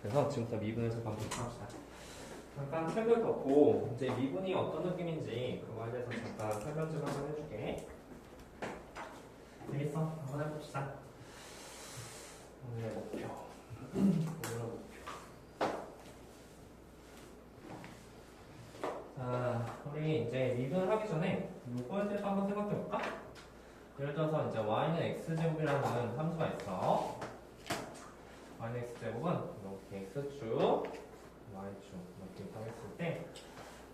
그래서 지금부터 미분을 잠깐 보도록 합시다. 잠깐 책을 덮고 이제 미분이 어떤 느낌인지 그거에 대해서 잠깐 설명 좀 한번 해줄게. 재밌어? 한번 해봅시다. 오늘의 목표. 오늘의 목표. 자, 우리 이제 미분을 하기 전에 요거에 대해서 한번 생각해볼까? 예를 들어서 이제 y는 x제곱이라는 함수가 있어. y는 x제곱은 이렇게 x축, y축 이렇게 입력했을 때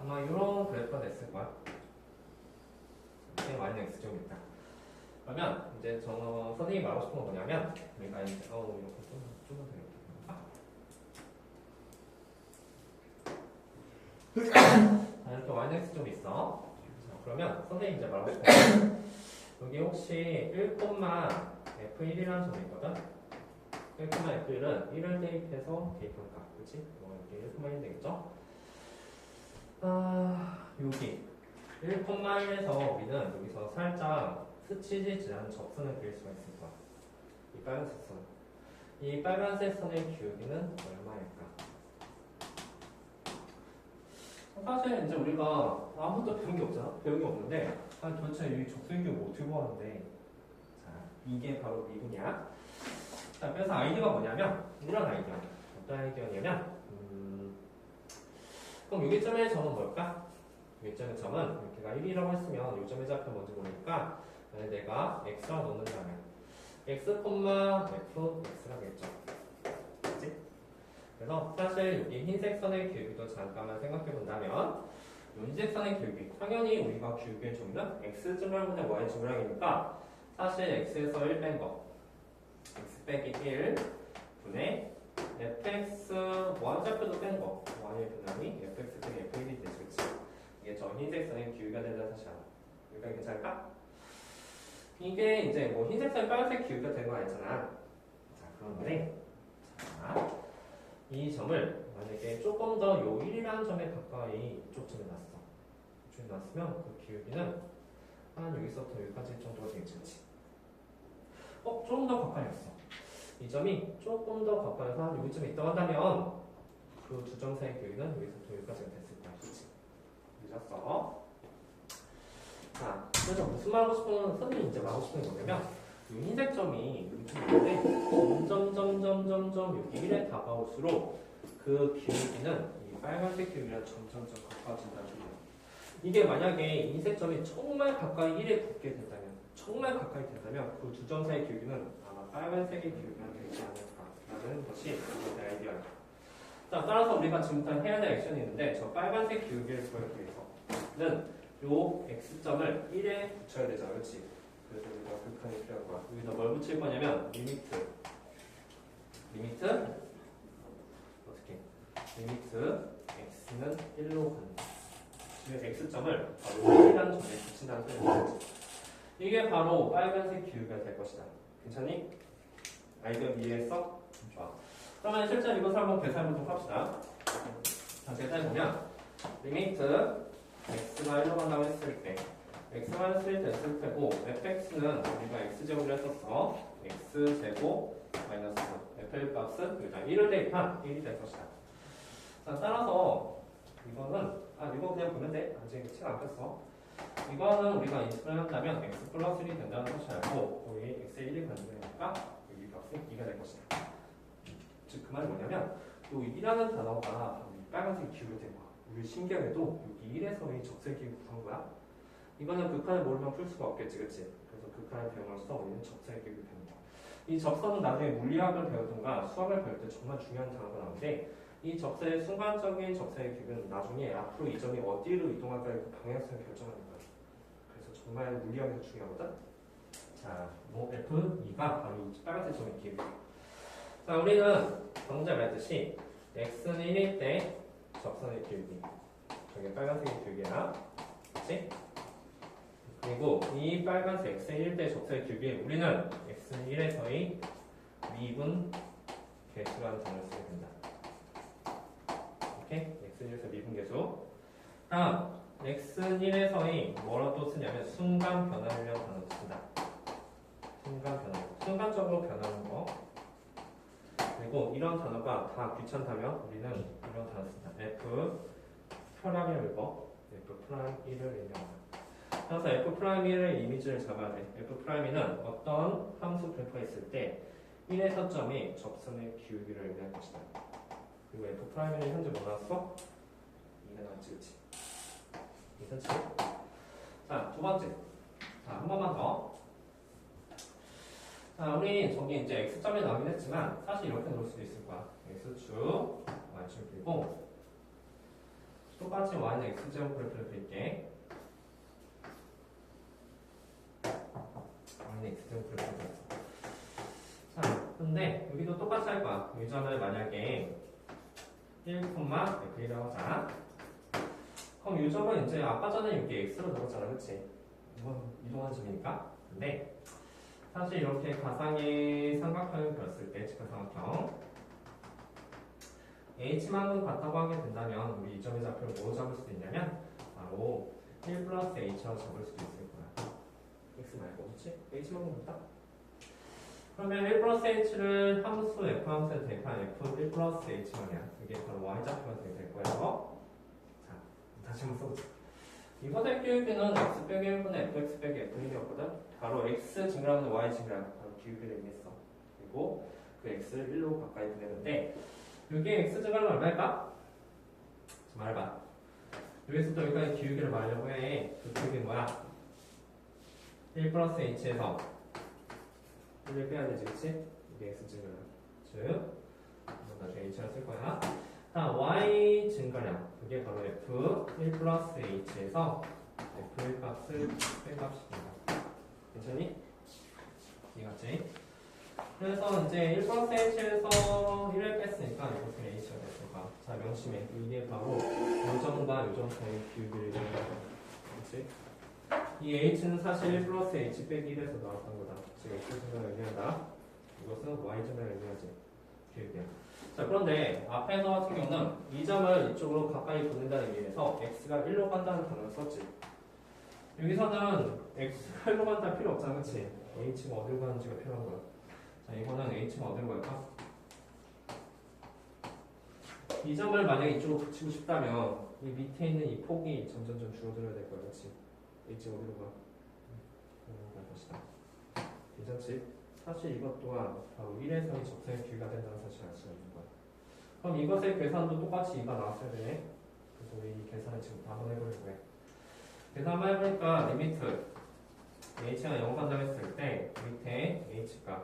아마 이런 그래프가 됐을 거야. 이렇게 y는 x제곱이다. 그러면 이제 선생님이 말하고 싶은 건 뭐냐면 우리가 이제 이렇게 좀더 이렇게 자, 이렇게 y는 x제곱이 있어. 자, 그러면 선생님이 이제 말하고 싶은 건 여기 혹시 1,f1이라는 점이 있거든? 1,f1은 1을 대입해서 대입할까? 그치? 여기 1,1 되겠죠? 여기 1,1에서 우리는 여기서 살짝 스치지 않은 접선을 그릴 수가 있을 거야. 이 빨간색 선. 이 빨간색 선의 기울기는 얼마일까? 사실 이제 우리가 아무것도 배운 게 없잖아? 배운 게 없는데 도대체 이 적수기를 어떻게 구하는데? 자, 이게 바로 미분이야. 자, 그래서 아이디어가 뭐냐면 이런 아이디어. 어떤 아이디어냐면 그럼 여기점의 점은 뭘까? 여기점의 점은 여기가 1이라고 했으면 요점의 좌표 뭔지 모르니까 내가 x라 놓는다면 x, fx라겠죠. 그치? 그래서 사실 여기 흰색 선의 기울기도 잠깐만 생각해 본다면 이 흰색 선의 기울기 당연히 우리가 기울기의 종류는 x증량분의 y증량이니까 사실 x에서 1 뺀 거 x 빼기 1 분의 fx y좌표도 뺀 거 y의 분함이 fx 빼기 f1이 되지. 그치? 이게 저 흰색 선의 기울기가 된다는 사실 알아. 여기까지 괜찮을까? 이게 이제 뭐 흰색선 빨간색 기울기가 된 거 아니잖아. 자, 그런데 자, 이 점을 만약에 조금 더 요 1이라는 점에 가까이 이쪽 점에 놨어. 이쪽에 놨으면 그 기울기는 한 여기서부터 여기까지 정도가 되겠지. 조금 더 가까이 왔어. 이 점이 조금 더 가까이서 한 여기쯤에 있다고 한다면 그 두 점 사이의 기울기는 여기서부터 여기까지가 됐을 거야. 그치? 늦었어. 자, 그래서 무슨 말하고 싶은, 선생님이 이제 말하고 싶은 게 뭐냐면, 이 흰색 점이 여기 좀 있는데, 점점 여기 1에 다가올수록 그 기울기는 이 빨간색 기울기랑 점점 가까워진다는 소리예요. 이게 만약에 흰색 점이 정말 가까이 1에 붙게 된다면, 정말 가까이 된다면, 그 두 점 사이의 기울기는 아마 빨간색의 기울기랑 되지 않을까라는 것이 이제 아이디어예요. 자, 따라서 우리가 지금부터 해야 될 액션이 있는데, 저 빨간색 기울기를 구하기 위해서는 요 x점을 1에 붙여야 되잖아. 그렇지? 그래서 우리가 극한이 필요한 거야. 여기다 뭘 붙일 거냐면 리미트 어떻게? 리미트 x는 1로 간다. 지금 x점을 바로 1이라는 점에 붙인다는 소리는 이게 바로 빨간색 기울기가 될 것이다. 괜찮니? 아이디어 이해했어? 좋아. 그러면 실제 이것을 한번 계산해보도록 합시다. 자, 계산해보면 리미트 x가 1로 간다고 했을 때 x가 1 됐을 테고 fx는 우리가 x제곱을 했었어. x제곱 마이너스 f1 값은 일단 1을 대입한 1이 될 것이다. 자, 따라서 이거는 이거 그냥 보면 돼. 아직 책 안 폈어. 이거는 우리가 인수를 한다면 x 플러스 1이 된다는 것을 알고 여기 x에 1이 가능하니까 여기 값은 2가 될 것이다. 즉 그 말이 뭐냐면 요 2라는 단어가 빨간색 기울이 된 거야. 우리 신기하게도 여기 1에서 이 적색이 구한 거야. 이거는 극한을 모르면 풀 수가 없겠지, 그치? 그래서 극한을 배움으로써 우리는 적색이 배우는 거야. 이 적선은 나중에 물리학을 배우든가 수학을 배울 때 정말 중요한 단어가 나오는데 이 적세의 순간적인 적색의 기울기는 나중에 앞으로 이 점이 어디로 이동할까의 그 방향성을 결정하는 거야. 그래서 정말 물리학에서 중요하거든? 자, 뭐 F2가 바로 이 빨간색 점의 기울기. 자, 우리는 방금 전에 말했듯이 x는 1일 때 적선의 기울기. 저게 빨간색의 기울기야. 그치? 그리고 이 빨간색 x는 1일 때 적선의 기울기에 우리는 x는 1에서의 미분 계수라는 단어를 쓰게 된다. 오케이? x는 1에서 미분 계수. 다음, x는 1에서의 뭐라고 또 쓰냐면 순간 변화율이라는 단어를 쓴다. 순간 변화. 순간적으로 변하는 거. 그리고 이런 단어가 다 귀찮다면 우리는 이런 단어 씁니다. F 프라임을 읽어. F 프라임 1을 의미한다. 그래서 F 프라임 1의 이미지를 잡아야 돼. F 프라임 1은 어떤 함수 그래프가 있을 때 1의 서점이 접선의 기울기를 의미할 것이다. 그리고 F 프라임 1은 현재 뭐 나왔어? 2가 나왔지, 그치? 괜찮지? 자, 두 번째. 자, 한 번만 더. 자, 우리 저기 이제 X점이 나오긴 했지만 사실 이렇게 놓을 수도 있을 거야. X축, Y축 그리고 똑같이 Y는 X제곱 그래프를 그릴게. Y는 X제곱 그래프를 그렸어. 자, 근데 여기도 똑같이 할 거야. 이 점을 만약에 1,F이라고 하자. 그럼 이 점은 이제 아까 전에 여기 X로 넣었잖아, 그치? 이건 이동한 점이니까. 근데 사실 이렇게 가상의 삼각형을 그렸을 때, 직각삼각형 H만큼 같다고 하게 된다면 우리 이 점의 좌표를 뭐로 잡을 수도 있냐면 바로 1 플러스 H로 잡을 수도 있을 거야. X 말고, 그치? H만큼 같다? 그러면 1 플러스 H를 함수 F 함수에 대입한 F 1 플러스 H 방향 이게 바로 Y좌표가 될 거예요. 자, 다시 한번 써보자. 이번에 기울기는 X 빼기 1분의 FX 빼기 F1이었거든? 바로 X 증가하면 Y 증가하면 바로 기울기를 의미했어. 그리고 그 X를 1로 가까이 보내는데 여기에 X 증가는 얼마일까? 말해봐. 여기서부터 여기까지 기울기를 말하려고 해. 그 기울기는 뭐야? 1 플러스 H에서 1을 빼야 되지, 그치? 이게 X 증가량. 즉, 나중에 H를 쓸 거야. 다음, Y 증가량. 그게 바로 F 1 플러스 H에서 F1 값을 빼값입니다. 괜찮니? 이해갔지? 그래서 이제 1 플러스 H에서 1을 뺐으니까 이것은 H가 됐을 거야. 자, 명심해. 이게 바로 요점과 요점 사이의 비율을 얘기하는 거야. 그치? 이 H는 사실 1 플러스 H 빼기 1에서 나왔던 거다. 즉, X 증가를 의미한다. 이것은 Y 증가를 의미하지. 비율이야. 자, 그런데 앞에서 같은 경우는 이 점을 이쪽으로 가까이 보낸다는 의미에서 X가 1로 간다는 단어를 썼지. 여기서는 X가 1로 간다 필요 없잖아, 그치? H가 어디로 가는지가 필요한 거야. 자, 이거는 H가 어디로 갈까? 이 점을 만약에 이쪽으로 붙이고 싶다면 이 밑에 있는 이 폭이 점점 줄어들어야 될 거야, 그치? H가 어디로 가? 어디로 갈 것이다. 괜찮지? 사실 이것 또한 바로 1에서의 접선의 기울기가 된다는 사실을 알 수가 있는 거야. 그럼 이것의 계산도 똑같이 2가 나왔어야 되네. 그래서 우리 이 계산을 지금 한번 해보려고 해. 계산 한번 해보니까 리미트 h가 0 간다고 했을 때 밑에 h가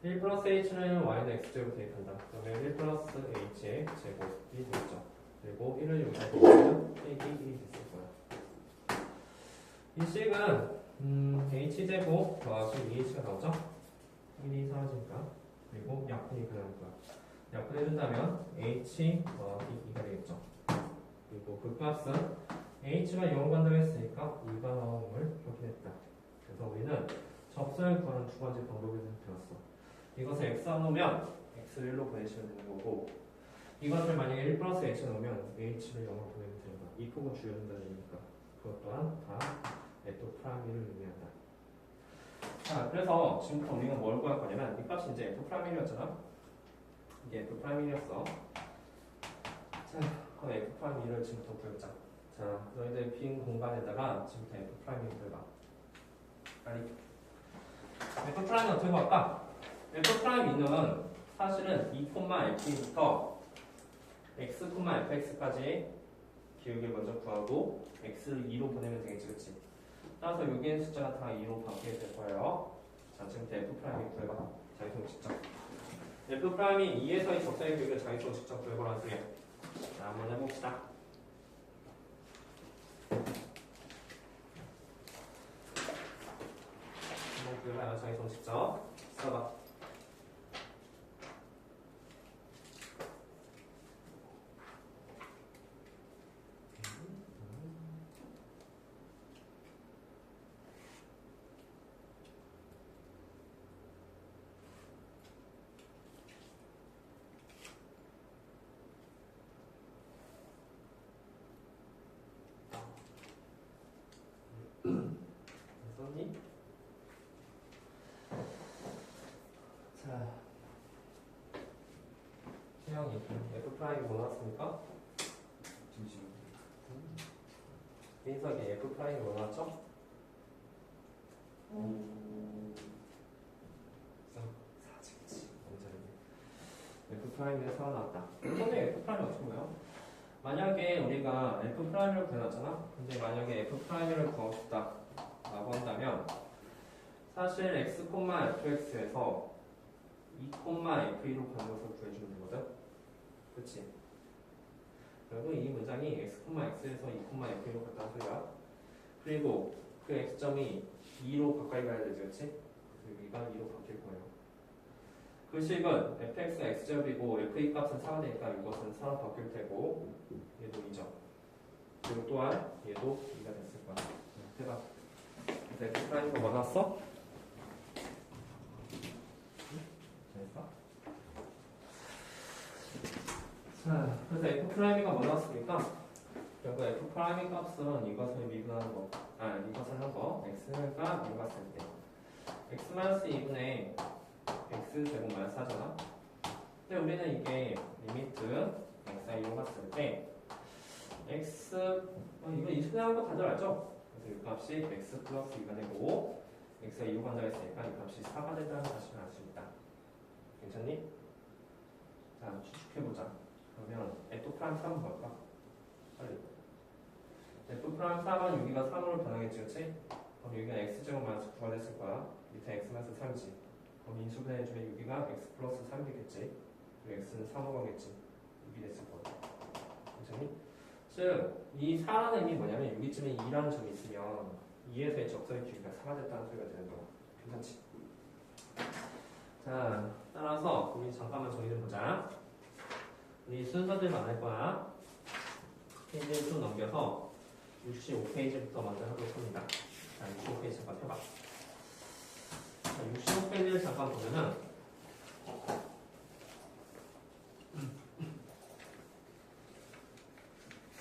1 플러스 h는 y는 x제곱 대입한다. 그러면 1 플러스 h의 제곱이 되겠죠. 그리고 1을 여기다 보면 빼기 1이 됐을 거야. 이 식은 h제곱 더하기 2h가 나오죠? 1이 사라지니까. 그리고 약분이 가능할 거야. 약분해준다면 h 더하기 2가 되겠죠. 그리고 그 값은 h가 0 간다고 했으니까 2가 나옴을 확인했다. 그래서 우리는 접선을 구하는 두 가지 방법을 배웠어. 이것을 x 넣으면 x를 1로 보내시면 되는 거고 이것을 만약에 1 플러스 h 넣으면 h를 0으로 보내면 되는 거야. 이 폭은 줄여준다는 얘기니까 그것 또한 다 f 프라임 1을 의미한다. 자, 그래서 지금부터 우리가 뭘 구할 거냐면 이 값이 이제 f 프라임 1이었잖아. 이게 f 프라임 1이었어. 자, 그럼 f 프라임 1을 지금부터 구해보자. 자, 너희들 빈 공간에다가 지금부터 f 프라임 1을 구해봐. 빨리. f 프라임은 어떻게 구할까? f 프라임 2는 사실은 2,f부터 x, fx까지 기울기를 먼저 구하고 x를 2로 보내면 되겠지, 그치? 따라서 여기 있는 숫자가 다 2로 바뀌게 될 거예요. 자, 지금부터 f 프라임이 구해봐. 자기손 직접. f 프라임이 2에서의 접선의 기울기를 자기손 직접 구해보라는 소리야. 자, 한번 해봅시다. 한번 구해봐요. 자기손 직접 써봐. 썼니? 태영이 F 프라임이 뭐 나왔습니까? 잠시만요. 민석이 F 프라임이 뭐 나왔죠? 사직지 F 프라임에 살아났다. 선생님 F 프라임 어떻게 보여? 만약에 우리가 F 프라임을 구해놨잖아. 근데 만약에 F 프라임을 구하고 싶다라고 한다면 사실 x, fx에서 2, f2로 가는 것을 구해주면 되거든. 그치? 그리고 이 문장이 x, x에서 2, f2로 갔다는 소리야. 그리고 그 x점이 2로 가까이 가야 되지, 그치? 그래서 여기가 2로 바뀔 거예요. 그 식은 fx, x제곱이고 f2 값은 4가 되니까 이것은 4로 바뀔 테고 얘도 2점. 그리고 또한 얘도 2가 됐을 거야. 대답. 그래서 f 프라임이 뭐 나왔어? 됐어? 자, 그래서 f 프라임이가 뭐 나왔습니까? 결국 f 프라임의 값은 이것을 미분하는 거, 이것을 한 거, x가 미분했을 때 x-2분의 x 제곱 마이너스 4잖아. 근데 우리는 이게 리미트 x가 2로 갔을 때 x 이거 인수분해하는 거 다들 알죠? 그래서 이 값이 x 플러스 2가 되고 x가 2로 간다고 했으니까 이 값이 4가 된다는 사실을 알 수 있다. 괜찮니? 자, 추측해보자. 그러면 f 프라임 3은 뭘까? 빨리. f 프라임 3은 여기가 3으로 변하겠지, 그치? 그럼 여기가 x제곱 마이너스 9가 됐을 거야. 밑에 x 마이너스 3이지. 그럼 인수분해해주면 여기가 x 플러스 3이 되겠지. 그리고 x는 3로 가겠지. 6이 됐을 거야. 괜찮니? 즉, 이 4라는 의미 뭐냐면 여기쯤에 2라는 점이 있으면 2에서의 적절의 길이가 4가 됐다는 소리가 되는 거야. 괜찮지? 자, 따라서 우리 잠깐만 정리 좀 보자. 우리 순서들 많을 거야. 페이지를 쭉 넘겨서 65페이지부터 먼저 하도록 합니다. 자, 65페이지 잠깐 펴봐. 자, 65페이지를 잠깐 보면은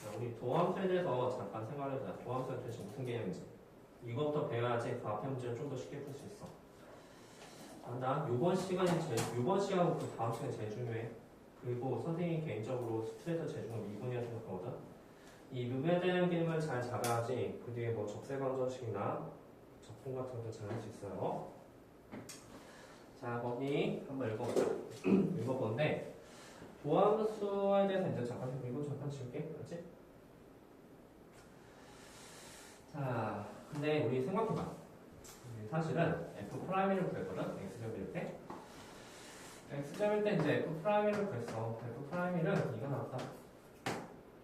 자, 우리 도함수에 대해서 잠깐 생각해보자. 도함수가 도대체 무슨 개념인지. 이것부터 배워야지 그 앞에 문제를 좀 더 쉽게 풀 수 있어. 나 요번 시간하고 그 다음 시간이 제일 중요해. 그리고 선생님이 개인적으로 스트레스 제일 중요한 미분이라 생각하거든. 이 미분에 대한 개념을 잘 잡아야지 그 뒤에 뭐 적세관정식이나 적분 같은 것도 잘 할 수 있어요. 자, 거기 한번 읽어보자. 읽어보는데 도함수에 대해서 이제 잠깐 이거 잠깐 지울게. 그렇지? 자, 근데 우리 생각해봐. 사실은 f 프라임을 구했거든. x점일 때. x점일 때 이제 f 프라임을 구했어. f 프라임은 이거 나왔다.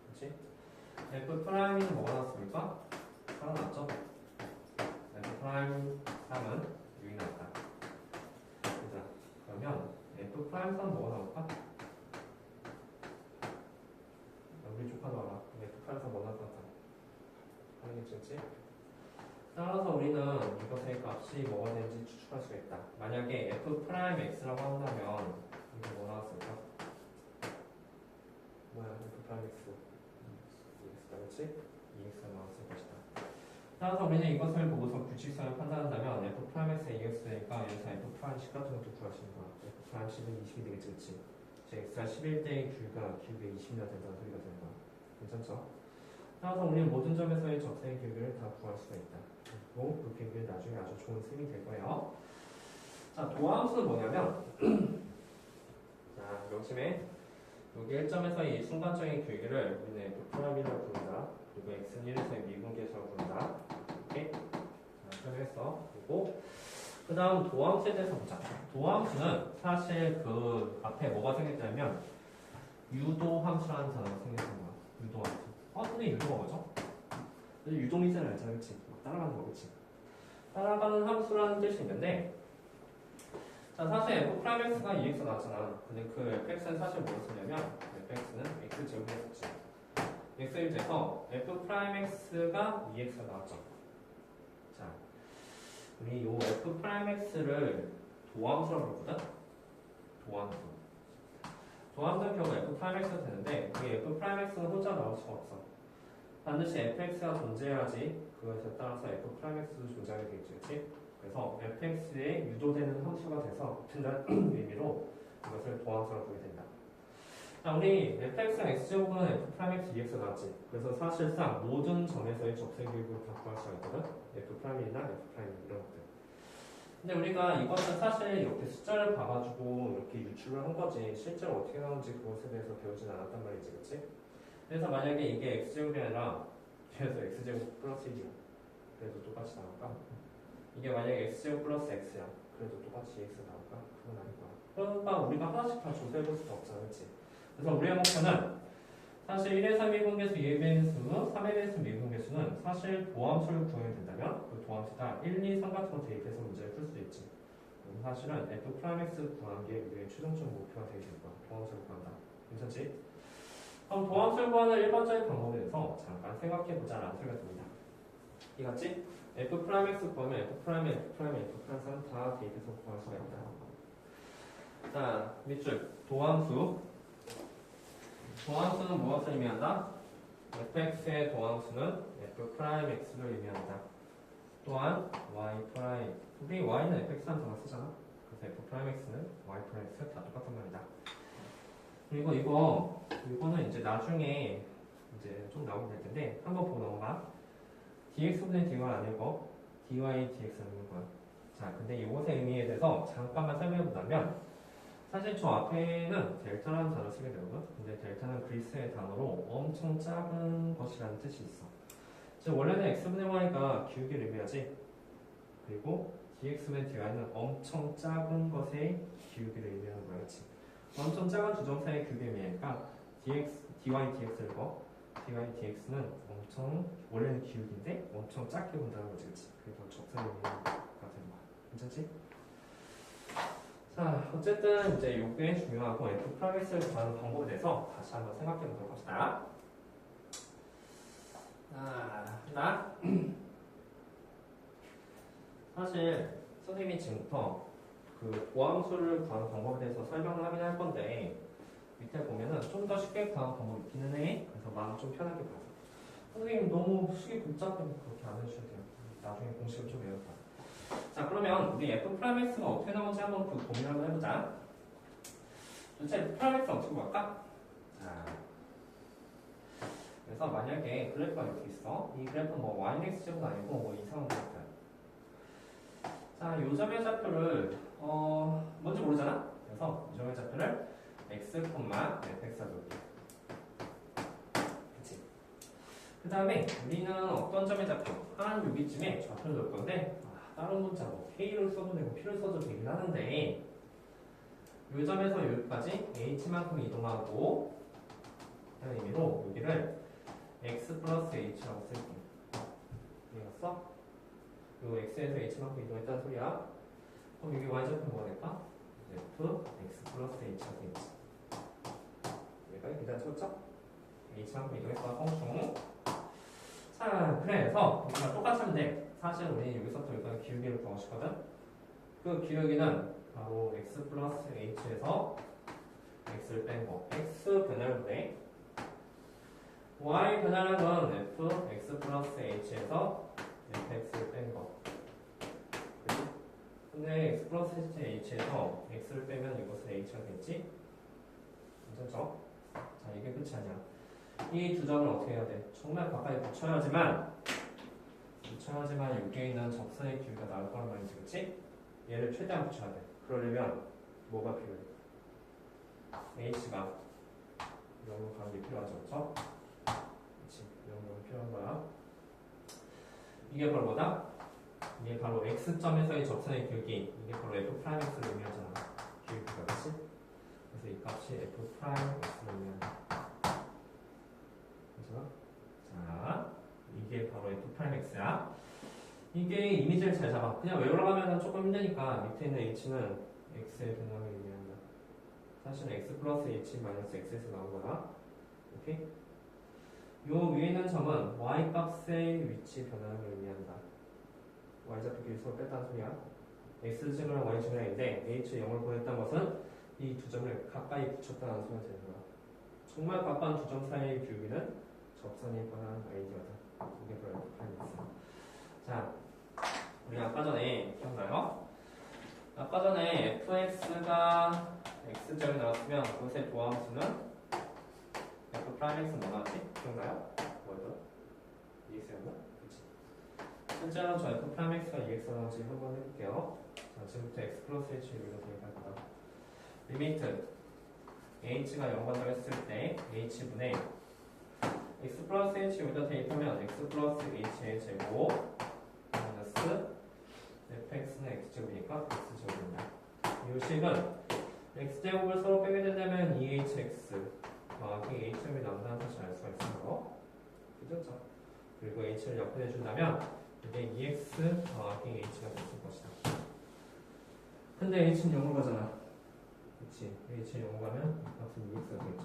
그렇지? f 프라임은 뭐가 나왔습니까? 4가 나왔죠? f 프라임 3은 6이 나왔다. 자, 그러면 f 프라임 3은 뭐가 나올까? 우리 조카도 알아. f 프라임 3 뭐 나올 것 같아? 알겠지, 그렇지? 따라서 우리는 이것의 값이 뭐가 되는지 추측할 수가 있다. 만약에 f 프라임 x라고 한다면 이게 뭐 나왔을까? 뭐야, f 프라임 x. 2x다, 그렇지? 2x가 나왔을 것이다. 따라서 우리는 이것을 보고서 규칙성을 판단한다면 f 프라임 x의 2x니까 여기서 f 프라임 10 같은 것도 구할 수 있는 거야. f 프라임 10은 20이 되겠지, 그렇지? 즉 x가 11대의 길이가 20이나 된다는 소리가 되는 거야. 괜찮죠? 따라서 우리는 모든 점에서의 적세의 길이를 다 구할 수가 있다. 그리고 그 비교는 나중에 아주 좋은 셈이 될 거예요. 자, 도함수는 뭐냐면 자, 요즘에 여기 1점에서의 순간적인 길이를 우리는 f 프라임이라고 부른다. 그리고 x는 1에서의 미분계수라고 부른다. 이렇게 설명했어. 그리고 그 다음 도함수에 대해서 보자. 도함수는 사실 그 앞에 뭐가 생겼냐면 유도함수라는 단어가 생겼던 거야. 유도함수. 근데 유도가 뭐죠? 유도미세를 알잖아, 그치? 따라가는 거, 그치? 따라가는 함수라는 뜻이 있는데, 자, 사실 f 프라임 x가 2x 나왔잖아. 근데 그 fx는 사실 뭐였었냐면, fx는 x제곱이었지. x를 돼서 f 프라임 x가 2x가 나왔죠. 자, 우리 요 f 프라임 x를 도함수라고 부르거든? 도함수. 도함수는 결국 f 프라임 x가 되는데, 이 f 프라임 x는 혼자 나올 수가 없어. 반드시 fx가 존재해야지 그것에 따라서 f 프라임 x도 존재하게 되겠지, 그치? 그래서 fx에 유도되는 함수가 돼서 된다는 의미로 이것을 도함수라고 부르게 된다. 자, 우리 fx랑 x제곱은 f'x, dx 나왔지. 그래서 사실상 모든 점에서의 접線교육을 다 구할 수가 있거든. f'이나 f' 이런 것들. 근데 우리가 이것은 사실 이렇게 숫자를 봐가지고 이렇게 유출을 한 거지 실제로 어떻게 나오는지 그것에 대해서 배우진 않았단 말이지, 그치? 그래서 만약에 이게 x제곱이 아니라 그래서 x제곱 플러스 1이야. 그래도 똑같이 나올까? 이게 만약에 x제곱 플러스 x야. 그래도 똑같이 x 나올까? 그건 아닐 거야. 그러니까 우리가 하나씩 다 조사해볼 수가 없잖아, 그치? 그래서 우리의 목표는 사실 1의 3의 분계수, 2의 배수, 3의 배수, 미분계수는 사실 도함수를 구하면 된다면 그 도함수가 1, 2, 3 같은 거 대입해서 문제를 풀 수 있지. 그럼 사실은 f'x 구하는 게 우리의 최종적 목표가 되게 될 거야. 도함수를 구한다. 괜찮지? 그럼 도함수를 구하는 일반적인 방법에 대해서 잠깐 생각해보자라는 소리가 듭니다. 이해갔지? f'x 구하면 f'은 다 대입해서 구할 수가 있다. 자, 밑줄 도함수. 도함수는 무엇을 의미한다? fx의 도함수는 f'x를 의미한다. 또한 y', 우리 y는 fx라는 단어 쓰잖아. 그래서 f'x는 y', 다 똑같단 말이다. 그리고 이거는 이제 나중에 이제 좀 나오게 될 텐데 한번 보고 넘어가. dx분의 dy가 아니고 dy, dx라는 거야. 자, 근데 이것의 의미에 대해서 잠깐만 설명해보자면 사실 저 앞에는 델타라는 단어를 쓰게 되거든. 근데 델타는 그리스의 단어로 엄청 작은 것이라는 뜻이 있어. 즉 원래는 x분의 y가 기울기를 의미하지. 그리고 dx분의 dy는 엄청 작은 것의 기울기를 의미하는 거야, 그렇지? 엄청 작은 두 점 사이의 기울기를 의미하니까 dy, dx를 봐. dy, dx는 엄청 원래는 기울기인데 엄청 작게 본다는 거지, 그렇지? 그래서 적선의 의미가 되는 거야. 괜찮지? 자, 어쨌든 이제 요게 중요하고 f'x를 구하는 방법에 대해서 다시 한번 생각해 보도록 합시다. 자, 사실 선생님이 지금부터 그 도함수를 구하는 방법에 대해서 설명을 하긴 할 건데 밑에 보면은 좀 더 쉽게 구하는 방법이 있기는 해. 그래서 마음 좀 편하게 가자. 선생님 너무 수기 복잡해 그렇게 안 해주셔도 돼요. 나중에 공식을 좀 외울까. 자, 그러면 우리 f'x가 어떻게 나오는지 한번 그 고민을 한번 해보자. 도대체 f'x가 어떻게 구할까? 자, 그래서 만약에 그래프가 이렇게 있어. 이 그래프는 뭐 yx제곱 아니고 뭐 이상한 그래프야. 자, 요 점의 좌표를 뭔지 모르잖아. 그래서 이 점의 좌표를 x, fx가 놓을게. 그치? 그 다음에 우리는 어떤 점의 좌표? 한 여기쯤에 좌표를 놓을 건데 다른 문자 뭐 K를 써도 되고 P를 써도 되긴 하는데 요 점에서 여기까지 H만큼 이동하고 라는 의미로 여기를 X 플러스 H라고 쓸게. 이해갔어? 요 X에서 H만큼 이동했다는 소리야. 그럼 여기 Y좌표는 뭐가 될까? F, X 플러스 H가 되겠지. 여기까지 괜찮죠? H만큼 이동했다 펑충. 자, 그래서 우리가 똑같이 하면 돼. 사실 우리 여기서부터 여기까지 기울기를 구하고 싶거든. 그 기울기는 바로 x 플러스 h에서 x를 뺀 거. x 변화를 내. y 변화량은 f x 플러스 h에서 fx를 뺀 거. 그치? 근데 x 플러스 h에서 x를 빼면 이것은 h가 되겠지? 괜찮죠? 자, 이게 끝이 아니야. 이 두 점을 어떻게 해야 돼? 정말 가까이 붙여야지만 여기에 있는 적선의 기울기가 나올 거란 말이지, 그치? 얘를 최대한 붙여야 돼. 그러려면 뭐가 필요해? h가 이런 거 가는 게 필요하죠, 그쵸? 그치? 이런 거 필요한 거야. 이게 바로 뭐다? 이게 바로 x점에서의 적선의 기울기. 이게 바로 f'x를 의미하잖아. 기울기가, 그치? 그래서 이 값이 f'x를 의미한다. 그죠? 자, 이게 바로 f'x야. 이게 이미지를 잘 잡아. 그냥 외우라고 하면 조금 힘드니까 밑에 있는 h는 x의 변화를 의미한다. 사실은 x 플러스 h 마이너스 x에서 나온 거야. 오케이? 요 위에 있는 점은 y 값의 위치 변화를 의미한다. y좌표 길이를 뺐다는 소리야. x증이랑 y증이랑인데 h 0을 보냈다는 것은 이 두 점을 가까이 붙였다는 소리가 되는 거야. 정말 가까운 두 점 사이의 기울기는 접선이 변하는 아이디어다. 이게 바로 f'x야. 자, 우리 아까 전에 기억나요? 아까 전에 fx가 x점이 나왔으면 그것의 도함수는 f 프라임 x는 뭐 나왔지? 기억나요? 뭐였더라? EX였나? 그치. 실제로 저 f 프라임 x가 EX가 나온지 한번 해볼게요. 자, 지금부터 x 플러스 h 여기서 대입할 거다. 리미트 h가 0보다 했을 때 h분의 x 플러스 h 여기다 대입하면 x 플러스 h의 제곱 마이너스 fx는 x제곱이니까 x제곱입니다. 이 식은 x제곱을 서로 빼게 된다면 2hx 더하기 h제곱이 나온다는 사실을 알 수가 있어요. 그죠? 그리고 h를 옆에 내준다면 이게 2x 더하기 h가 됐을 것이다. 근데 h는 0으로 가잖아. 그치? h는 0으로 가면 값은 2x가 되겠죠.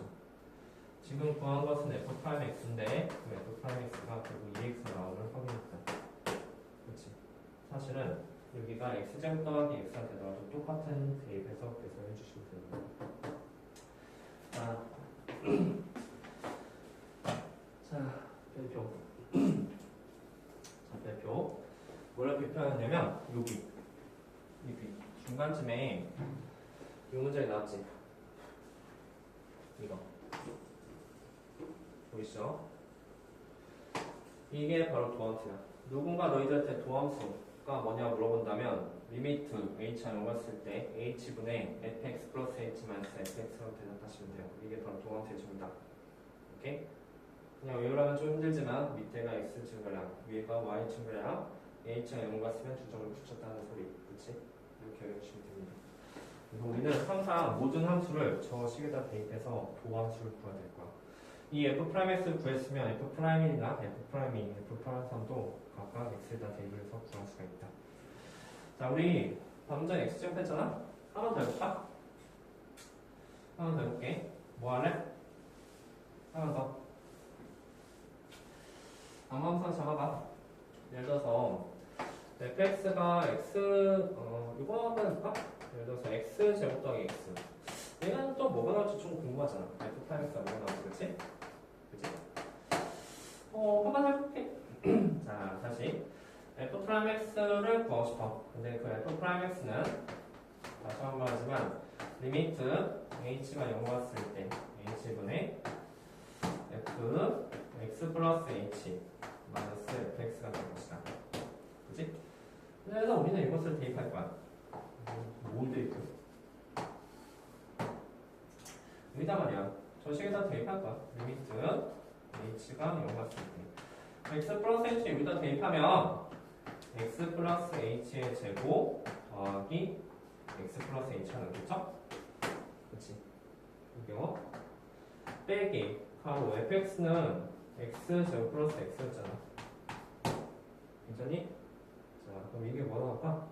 지금 구한 것은 f'x인데 그 f'x가 결국 2x가 나오는 확인했다. 그치? 사실은 여기가 x제곱 더하기 x가 되더라도 똑같은 대입해서 계산해 주시면 됩니다. 자, 별표. 자, 별표. 뭐를 표현하냐면 여기 중간쯤에 이 문제가 나왔지. 이거 보이시죠? 이게 바로 도함수야. 누군가 너희들한테 도함수가 뭐냐 물어본다면 리미트 h가 0이었을 때 h분의 fx 플러스 h 마이너스 fx라고 대답하시면 돼요. 이게 바로 도함수의 정답. 오케이? 그냥 외우라면 좀 힘들지만 밑에가 x 증가량, 위에가 y 증가량, h가 0을 갔으면 주점을 붙였다는 소리. 그치? 이렇게 외우시면 됩니다. 그래서 우리는 항상 모든 함수를 저 식에다 대입해서 도함수를 구해야 될 거야. 이 f'x를 구했으면 f'이나 f'이, f'도 각각 x에다 대입을 해서 구할 수가 있다. 자, 우리 방금 전에 x제곱 했잖아? 하나 더 해볼까? 하나 더 해볼게. 뭐 할래? 하나 더. 방함선 잡아봐. 예를 들어서 fx가 x, 이거 한번 해볼까? 예를 들어서 x 제곱 더하기 x. 얘는 또 뭐가 나올지 좀 궁금하잖아. f'x가 뭐가 나올지, 그치? 그치? 한번 해볼게. 자, 다시. f'x를 구하고 싶어. 근데 그 f'x는 다시 한번 하지만 리미트 h가 0 갔을 때 h분의 f x 플러스 h 마이너스 fx가 될 것이다. 그치? 그래서 우리는 이것을 대입할 거야. 뭘 대입해? 여기다 말이야. 저 식에다 대입할 거야. 리미트 h가 0 갔을 때 x 플러스 h 여기다 대입하면 x 플러스 h의 제곱 더하기 x 플러스 h가 나오겠죠? 그치? 이거 빼기 바로 fx는 x 제곱 플러스 x였잖아. 괜찮니? 자, 그럼 이게 뭐 나올까?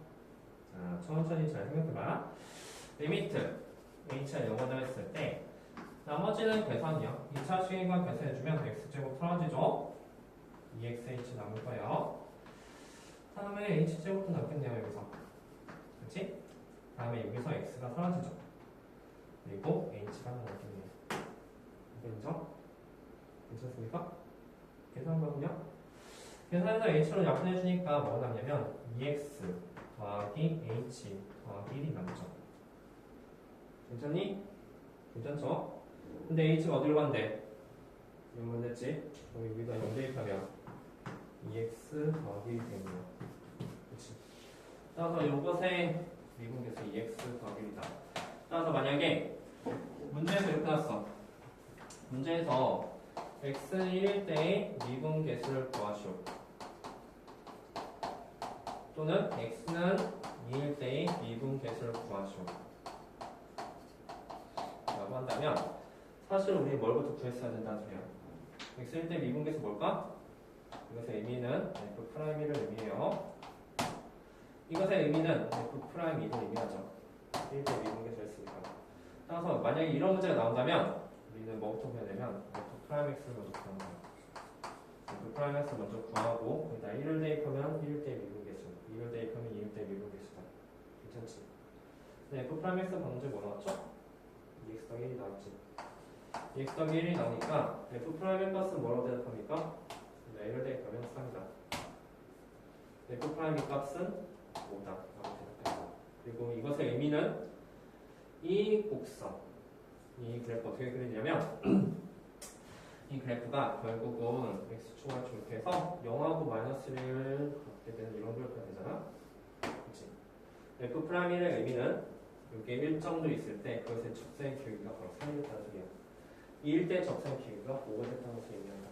자, 천천히 잘 생각해봐. 리미트 h가 0보다 했을 때 나머지는 계산이야. 2차 식인과 계산해주면 x제곱 사라지죠? 2xh 남을 거예요. 다음에 h제곱도 남겠네요. 여기서. 그치? 다음에 여기서 x가 사라지죠. 그리고 h가 남겠네요. 이거 인정? 괜찮습니까? 계산하거든요. 계산해서 h로 약분해주니까 뭐가 남냐면 2x 더하기 h 더하기 1이 남죠. 괜찮니? 괜찮죠? 근데 h가 어디로 간대? 0만 됐지? 그럼 여기다 0 대입하면 2x 더하기 1이 되네요. 그치? 따라서 요것의 미분계수 2x 더하기 1이다. 따라서 만약에 문제에서 이렇게 나왔어. 문제에서 x는 1일 때의 미분계수를 구하시오. 또는 x는 2일 때의 미분계수를 구하시오. 라고 한다면 사실 우리 뭘부터 구했어야 된다는 소리야. x일 때 미분계수 뭘까? 이것의 의미는 f'를 의미해요. 이것의 의미는 f'이를 의미하죠. 1일 때 미분계수 했으니까. 따라서 만약에 이런 문제가 나온다면 우리는 뭐부터 구해야 되면 f'x를 먼저 구하는 거야. f'x를 먼저 구하고 거기다 1을 대입하면 1일 때 미분계수, 2를 대입하면 2일 때 미분계수다. 괜찮지? 네, f'x 방금 전에 뭐 나왔죠? 2x 더하기 1이 나왔지. 2x 더하기 1이 나오니까 f'의 값은 뭐라고 대답합니까? 1을 대입하면 3이다. f'의 값은 5다 라고 대답합니다. 그리고 이것의 의미는 이 곡선, 이 그래프 어떻게 그리냐면 이 그래프가 결국은 x축, y축 이렇게 해서 0하고 마이너스를 갖게 되는 이런 그래프가 되잖아. 그치? f 프라임의 의미는 이게 일정도 있을 때 그것의 적선의 기울기가 바로 3이 됐다는 소리야. 2일 때 적선의 기울기가 5가 됐다는 것을 의미한다.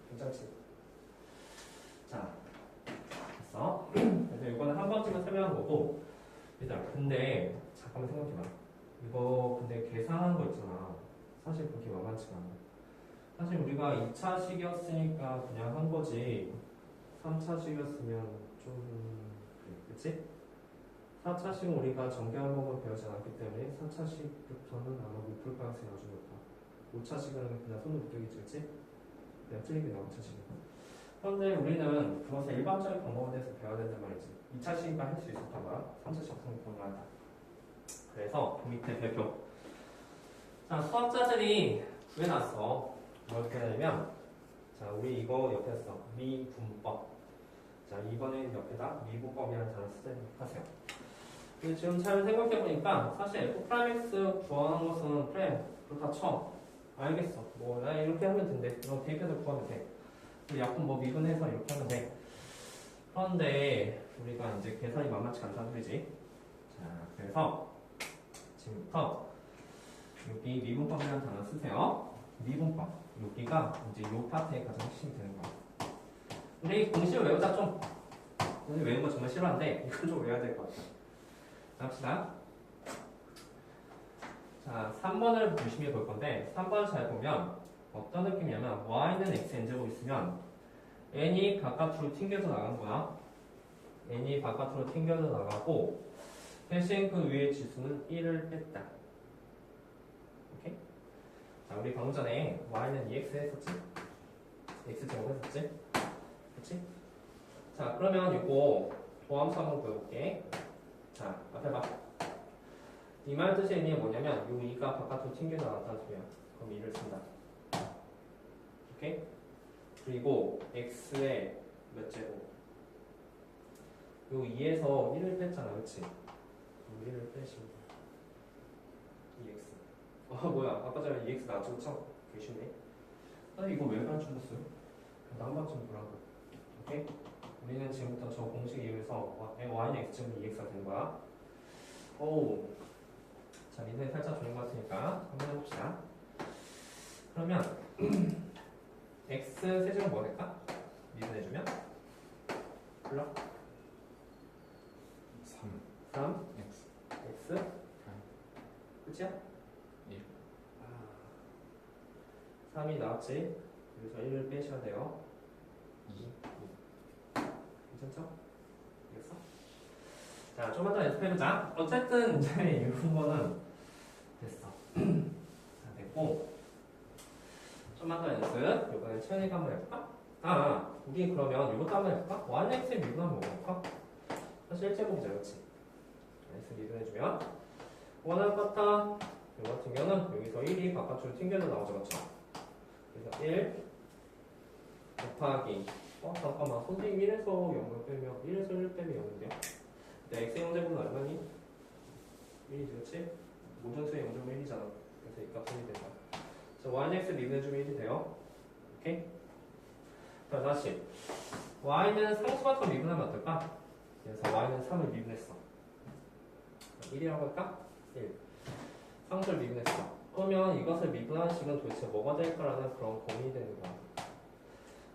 괜찮지? 자, 됐어. 그래서 이거는 한 번쯤은 설명한 거고, 일단 근데 잠깐만 생각해봐. 이거 근데 계산한 거 있잖아. 사실 그렇게 만만치가 않아. 사실 우리가 2차식이었으니까 그냥 한 거지 3차식이었으면 좀 그래, 그치? 4차식은 우리가 전개 항목을 배우지 않았기 때문에 4차식부터는 아마 못 풀 가능성이 아주 높아. 5차식은 그냥 손으로 붙들기지, 그치? 그냥 틀리게 나온 5차식은. 그런데 우리는 그것의 일반적인 방법에 대해서 배워야 된단 말이지. 2차식이니까 할 수 있었던 거야. 3차식 없으면 불가능하다. 그래서 그 밑에 별표. 자, 수학자들이 구해놨어. 뭘 구해냐면, 자, 우리 이거 옆에 써. 미분법. 자, 이번엔 옆에다 미분법이라는 단어 쓰도록 하세요. 근데 지금 잘 생각해보니까, 사실 F'X 구하는 것은, 그래, 그렇다 쳐. 알겠어. 뭐, 나 이렇게 하면 된대. 너 대입해서 구하면 돼. 약분 뭐 미분해서 이렇게 하면 돼. 그런데, 우리가 이제 계산이 만만치 않다는 소리지. 자, 그래서, 지금부터, 여기 미분법이라는 단어 쓰세요. 미분법. 여기가 이제 요 파트의 가장 핵심이 되는 거야. 우리 공식을 외우자 좀. 오늘 외우는 거 정말 싫어하는데 이건 좀 외워야 될 것 같아. 갑시다. 자, 3번을 유심히 볼 건데 3번을 잘 보면 어떤 느낌이냐면 y는 x n제곱 있으면 n이 바깥으로 튕겨져 나간 거야. n이 바깥으로 튕겨져 나가고 대신 그 위의 지수는 1을 뺐다. 오케이? 자, 우리 방금 전에 y는 2x 했었지? x제곱 했었지? 그치? 자, 그러면 이거 도함수 한번 보여볼게. 자, 앞에 봐. 이 말 뜻의 의미가 뭐냐면 요 2가 바깥으로 튕겨 나갔다는 소리야. 그럼 2를 쓴다. 오케이? 그리고 x의 몇 제곱? 요 2에서 1을 뺐잖아, 그치? 요 1을 빼시면 2x. 뭐야, 아까 전에 2x 나왔죠? 참 계시네. 나 이거 왜 가르쳐줬어요? 나 한 번쯤 보라고. 오케이? 우리는 지금부터 저 공식 이용해서 y는 x제곱 2x가 되는 거야. 오. 자, 민선이 살짝 좋은 것 같으니까 한번 해봅시다. 그러면 x 세제곱 뭐 될까? 미분해주면? 불러? 3 x x 끝이야? 1 3이 나왔지? 여기서 1을 빼셔야 돼요. 2 괜찮죠? 알겠어? 자, 좀만 더 연습해보자. 어쨌든 이제 이런 거는 됐어. 자, 됐고 좀만 더 연습. 이번엔 채연이가 한번 해볼까? 우리 그러면 이것도 한번 해볼까? y는 x의 미분 한번 해볼까? 사실 1제곱이죠, 그렇지? x 미분해주면 원할 것 같아. 이 같은 경우는 여기서 1이 바깥으로 튕겨져 나오죠, 그렇죠? 그래서 1 곱하기 잠깐만, 선생님 1에서 0을 빼면 1에서 1 빼면 0인데요? 근데 x의 영제분은 얼마니? 1이지, 그렇지? 모든 수의 영제분은 1이잖아. 그래서 이 값은 1이 된다. 그래서 y는 x 미분해주면 1이 돼요. 오케이? 자, 다시 y는 상수만큼 미분하면 어떨까? 그래서 y는 3을 미분했어. 1이라고 할까? 1. 상수를 미분했어. 그러면 이것을 미분하는 식은 도대체 뭐가 될까라는 그런 고민이 되는 거야.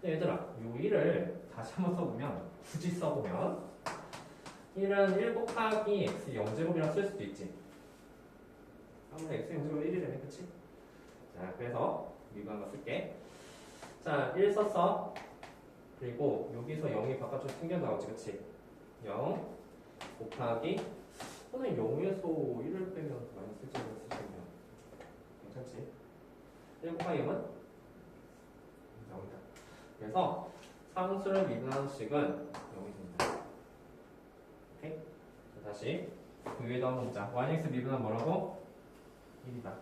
근데 얘들아, 요 1을 다시 한번 써보면, 굳이 써보면 1은 1 곱하기 x 0제곱이라 쓸 수도 있지. 아무튼 x 0제곱 1이라네, 그치? 자, 그래서 미분 한번 쓸게. 자, 1 썼어. 그리고 여기서 0이 바깥으로 튕겨 나오지, 그치? 0 곱하기 또는 0에서 1을 빼면 마이너스 1제곱을 쓰시면 괜찮지? 1 곱하기 0은 0이다. 그래서 상수를 미분하는 식은 0이 됩니다. 오케이? 자, 다시 그 위에도 한번 보자. yx 미분하면 뭐라고? 1이다.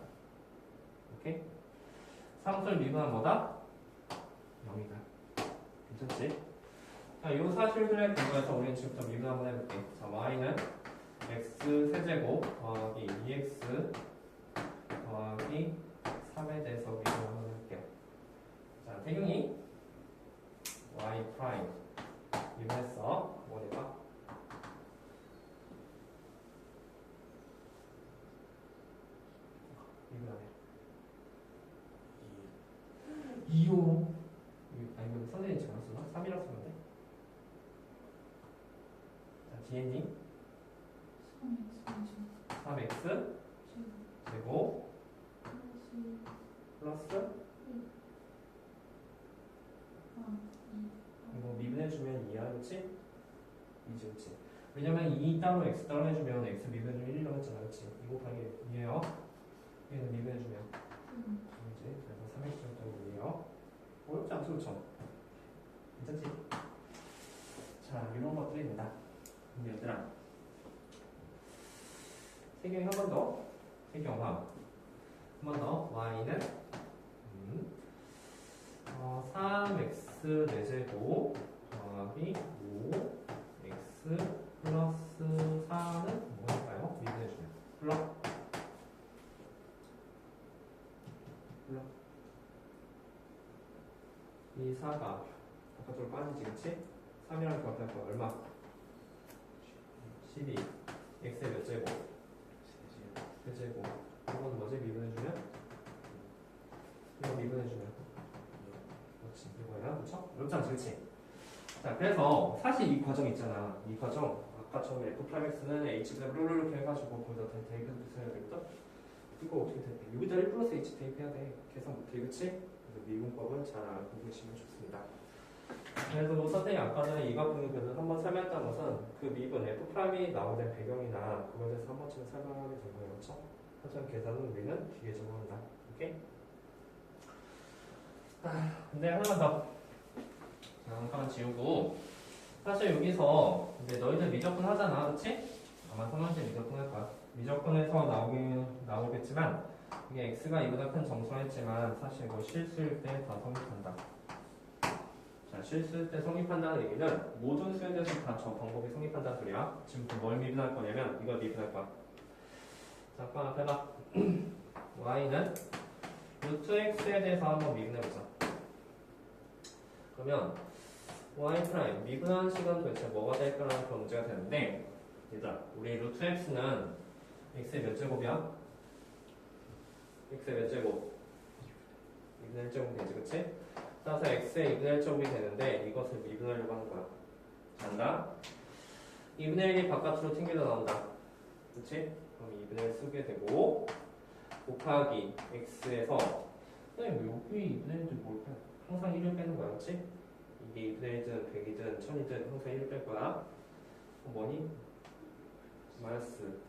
오케이? 상수를 미분하면 뭐다? 0이다. 괜찮지? 자, 이 사실들에 근거해서 우리는 지금부터 미분 한번 해볼게. 자, y는 x 세제곱 더하기 2x 더하기 3에 대해서 미분 한번 해볼게요. 플러스 이거 미분해주면 2야, 그치? 2지, 그치? 왜냐면 2 따로 x 따로 해주면 x 미분해주면 1이라고 했잖아, 그치? 2 곱하기 2예요. 얘는 미분해주면 이지 그래서 3x절이에요. 어렵지 않죠, 그쵸? 괜찮지? 자, 이런 것들입니다. 그럼 얘들아, 세경 한 번 더. 세경화 한 번 더. y는 3x 4제곱 더하기 5x 플러스 4는 뭐일까요? 미분해주면 불러. 이 4가 바깥으로 빠지지, 그치? 3이랑 곱할 거 얼마? 12. x의 몇 제곱? 세제곱. 이건 뭐지? 미분해주면? 이거 미분해주면? 그렇지. 이거야. 그쵸? 어렵지 않지, 그치? 자, 그래서 사실 이 과정 있잖아. 이 과정. 아까처럼 F'X는 H가 이렇게 해가지고 거기다 대입해서 써야 되거든? 이거 어떻게 대입해? 여기다 1 플러스 H 대입해야 돼. 계산 못해, 그치? 그래서 미분법은 잘 알고 계시면 좋습니다. 그래서 뭐 선생님이 아까 전에 이각분위기를 한번 설명했던 것은 그 미분 F'이 나오는 배경이나 그거에 대해서 한 번쯤 설명하게 된 거예요. 그렇죠? 하지만 계산은 우리는 뒤에 적어온다. 오케이? 근데 하나만 더. 잠깐만 지우고. 사실 여기서 이제 너희들 미적분 하잖아. 그치? 아마 3번째 미적분 할 거야. 미적분에서 나오겠지만 이게 x가 이보다 큰 정수라 했지만 사실 이거 실수일 때 다 성립한다. 자, 실수일 때 성립한다는 얘기는 모든 수에 대해서 다 저 방법이 성립한다는 소리야. 지금부터 뭘 미분할 거냐면 이걸 미분할 거야. 잠깐 앞에 봐. y는 루트 x에 대해서 한번 미분해보자. 그러면 y 프라임 미분하는 식은 도대체 뭐가 될까라는 그런 문제가 되는데, 얘들아, 우리 루트 x는 x의 몇 제곱이야? x의 몇 제곱? 2분의 1제곱이 되지, 그치? 따라서 x의 2분의 1제곱이 되는데 이것을 미분하려고 하는 거야. 잔다. 2분의 1이 바깥으로 튕겨져 나온다. 그치? 그럼 2분의 1 쓰게 되고 곱하기 x에서 선생님 여기 2분의 1은 뭘까? 항상 1을 빼는 거야, 그치? 이게 2분의 1든 100이든 1000이든 항상 1을 뺄 거야. 그럼 뭐니? 마이너스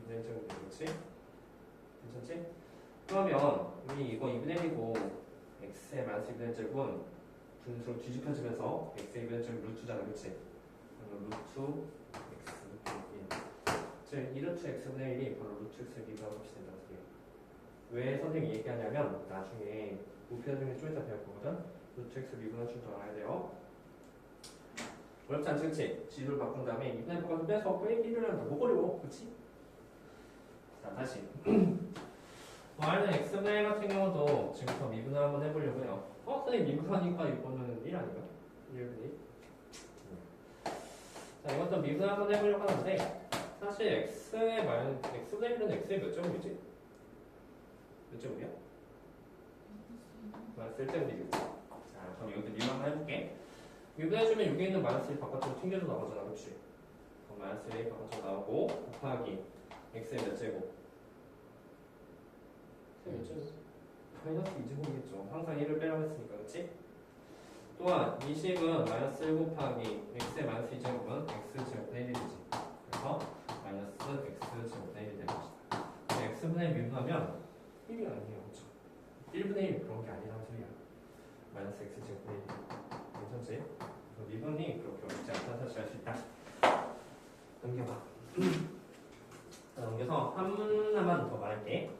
2분의 1제곱이 되지, 그치? 괜찮지? 그러면 우리 이거 2분의 1이고 x의 마이너스 2분의 1제곱은 분수로 뒤집혀지면서 x의 2분의 1제곱 루트잖아, 그치? 그러면 루트 x 1. 즉 2루트 x분의 1이 바로 루트 x의 미분하고 같이 된다는 소리예요. 왜 선생님이 얘기하냐면 나중에 우표 중에 좀 이따 배울 거거든? 루트 x 미분할 줄 알아야 돼요. 어렵지 않지, 그치? 지수를 바꾼 다음에 2분의 1 빼서 빼기를 하는 거 뭐 어려워, 그치? 자, 다시 y는 x분의 1 같은 경우도 지금부터 미분을 한번 해보려고 해요. 선생님 미분하니까 이거는 1 아닌가? 1분의 1? 자, 이것도 미분 한번 해보려고 하는데 사실 x의 x분의 1은 x의 몇 제곱이지? 몇 제곱이야? 마이너스 1제곱이지. 자, 그럼 여기서 미분 한번 해볼게. 미분해주면 여기 있는 마이너스 1 바깥으로 튕겨져 나오잖아, 그치? 그럼 마이너스 1 바깥으로 나오고 곱하기 x의 몇 제곱? 마이너스 2제곱이겠죠. 항상 1을 빼라고 했으니까, 그치? 또한 이 식은 마이너스 1 곱하기 x의 마이너스 2제곱은 x제곱분의 1이지. 그래서 마이너스 x제곱분의 1이 되는 것이다. x분의 1 미분하면 1이 아니에요, 그쵸? 1분의 1 그런 게 아니라는 소리야. 마이너스 x제곱분의 1. 괜찮지? 미분이 그렇게 어렵지 않다는 사실 알 수 있다. 넘겨봐. 자, 넘겨서 하나만 더 말할게.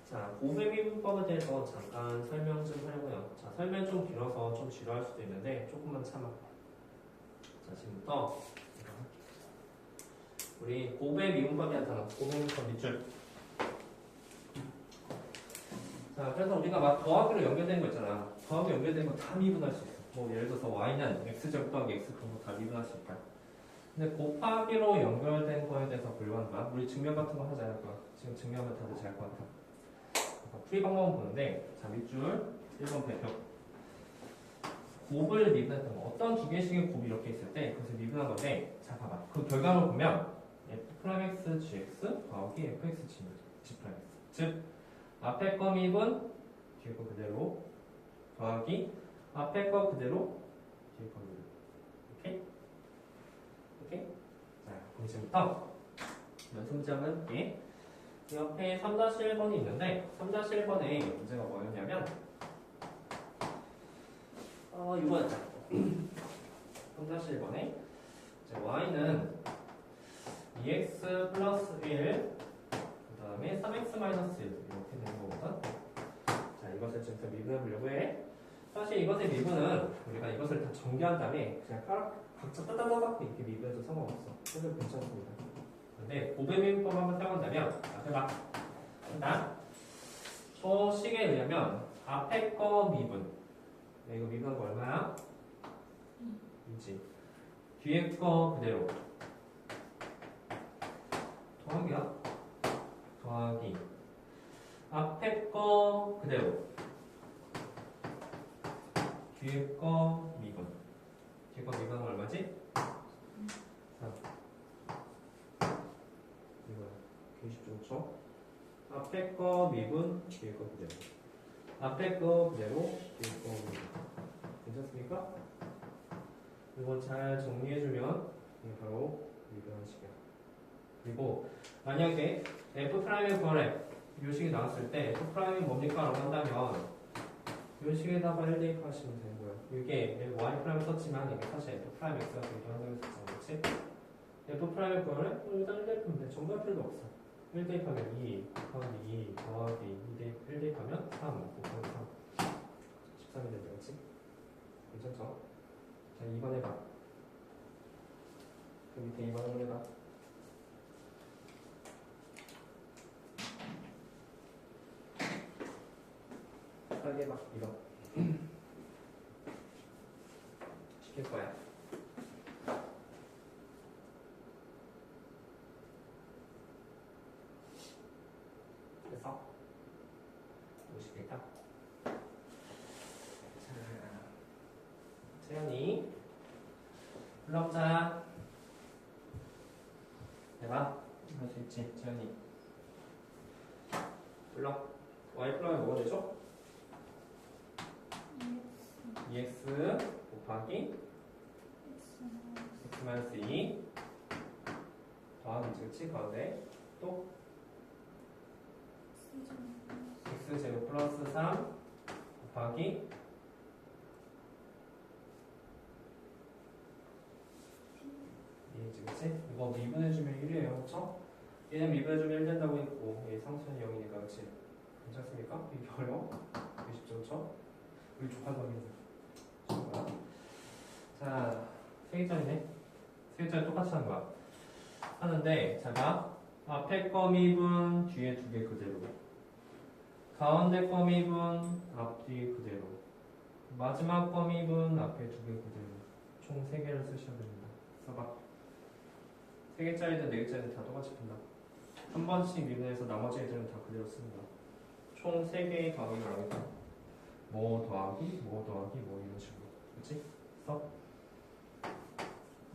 자, 고배 미분법에 대해서 잠깐 설명 좀 하려고요. 자, 설명 좀 길어서 좀 지루할 수도 있는데 조금만 참아. 자, 지금부터 우리 고배 미분법이란 단어, 고배 미분법 밑줄. 자, 그래서 우리가 막 더하기로 연결된 거 있잖아. 더하기 연결된 거 다 미분할 수 있어. 뭐 예를 들어서 y는 x제곱 더하기 x 그런 거 다 미분할 수 있다. 근데 곱하기로 연결된 거에 대해서 불리하는 거야. 우리 증명 같은 거 하자 할 거야. 지금 증명하면 다들 잘 것 같아. 풀이 방법은 보는데, 자, 밑줄 1번 배표. 곱을 미분했던 거. 어떤 두 개씩의 곱이 이렇게 있을 때 그것을 미분한 건데, 자, 봐봐. 그 결과를 보면 f'(x) gx 더하기 fx g'(x). 즉, 앞에 거 미분, 뒤에 거 그대로 더하기 앞에 거 그대로 뒤에 거 그대로. 오케이? 오케이? 자, 그럼 지금부터 연습 문제는 이 옆에 3-1번이 있는데 3-1번에 문제가 뭐였냐면 이거였죠. 3-1번에 y는 2x 플러스 1 그 다음에 3x 마이너스 1 이렇게 되는 거거든. 자, 이것을 지금 미분해 보려고 해. 사실 이것의 미분은 우리가 이것을 다 정리한 다음에 그냥 각자 따다다닥 이렇게 미분해도 상관없어. 그래서 괜찮습니다. 근데 고배미분법 한번 사용한다면 자, 해봐. 나 식에 의하면 앞에 거 미분. 이거 미분한 거 얼마야? 2지. 뒤에 거 그대로. 더하기야? 더하기. 앞에 거 그대로. 뒤에 거 미분. 뒤에 거 미분은 얼마지? 3. 이거야. 90초. 앞에 거 미분, 뒤에 거 그대로. 앞에 거 그대로, 뒤에 거 미분. 괜찮습니까? 이거 잘 정리해주면 이게 바로 미분한 식이야. 그리고 만약에 F'의 구하래. 이 식이 나왔을 때 F'이 뭡니까? 라고 한다면 이 식에다가 1 대입하시면 되는 거예요. 이게 Y' 썼지만 이게 사실 F'X가 되게 한다고 했었잖아. 그치? F'의 구하래? 일단 1 대입하면 돼. 전부 할 필요도 없어. 1 대입하면 2, 곱하기 2, 더하기 1 대입하면 3, 곱하기 3. 13이 된다. 그치? 괜찮죠? 자, 2번 해봐. 그 밑에 2번 한번 해봐. 빨리 해봐. 이거. 시킬 거야. 됐어? 오시겠다. 자, 채연이. 불러보자. 해봐. 할 수 있지, 채연이. 불러. y 플러스 뭐가 되죠? 2x 곱하기 x 마이너스 2 더하기 그치? 가운데 또 x 제곱 플러스 3 곱하기 그치? 이거 미분해주면 1이에요. 그쵸? 얘는 미분해주면 1 된다고 했고 얘 상수는 0이니까 그치? 괜찮습니까? 이게 어려워? 20죠? 그쵸? 우리 조카적인 거야. 자, 세개짜리네. 세개짜리 똑같이 하는 거야. 하는데, 자, 봐. 앞에 거 미분, 뒤에 2개 그대로. 가운데 거 미분, 앞뒤 그대로. 마지막 거 미분, 앞에 2개 그대로. 총 3개를 쓰셔야 됩니다. 써봐. 3개짜리든 4개짜리든 다 똑같이 푼다. 한 번씩 미분해서 나머지 애들은 다 그대로 씁니다. 총 3개의 더하기를 하니까. 뭐 더하기, 뭐 이런 식으로. 그치? 써?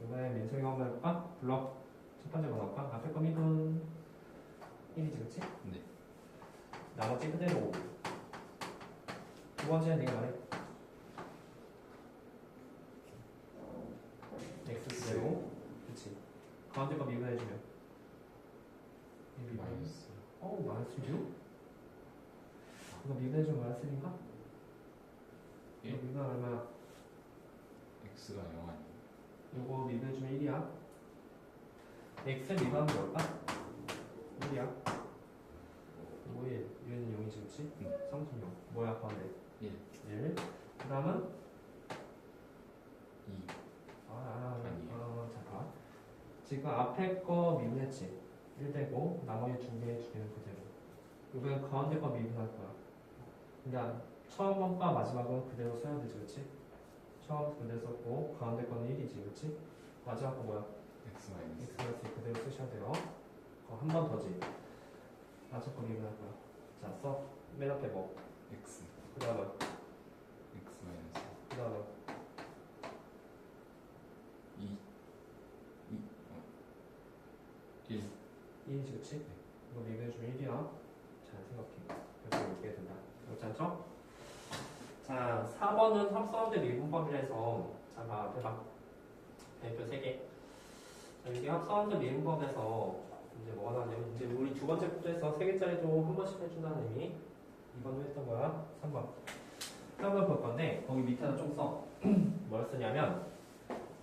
이번에 민성이가 한번 해볼까? 불러. 첫 번째 거 넣을까? 앞에 거 미분 1이지, 그치? 네. 나머지 그대로. 두 번째는 내가 말해. x 그대로. 그치? 가운데 거 미분해주면. 마이너스. 마이너스 6? 이거 미분해주면 마이너스 1인가? 예? 이거 미분 얼마야? x가 0 아니에요? 요거 미분해주면 1이야. x 미분하면 뭘까? 1이야. 5, 1. 얘는 0이지, 그치? 상수 0. 뭐야, 가운데? 1. 1. 그 다음은? 2. 아니에요. 잠깐. 지금 앞에 거 미분했지? 1 되고, 나머지 2개는 그대로. 이번엔 가운데 거 미분할 거야. 그러니까 처음 번과 마지막은 그대로 써야 되지, 그치? 처음 그대로 썼고, 가운데 거는 1이지, 그치? 마지막 거 뭐야? x 마이너스. x 그대로 쓰셔야 돼요. 한 번 더지. 마지막 거 미분할 거야. 자, 써. 맨 앞에 뭐? x. 그 다음은? x 마이너스. 그 다음은? 2. 1. 1이지, 그치? 이거 미분해주면 1이야. 잘 생각해. 그래서 이렇게 된다. 그렇지 않죠? 자, 4번은 합성함수 미분법이라서 자, 봐, 대박. 대표 3개. 자, 이게 합성함수 미분법에서 이제 뭐가 나왔냐면 이제 우리 두 번째 부터해서 3개짜리도 한 번씩 해준다는 의미. 2번도 했던 거야. 3번. 3번 볼 건데 거기 밑에다 좀 써. 뭘 쓰냐면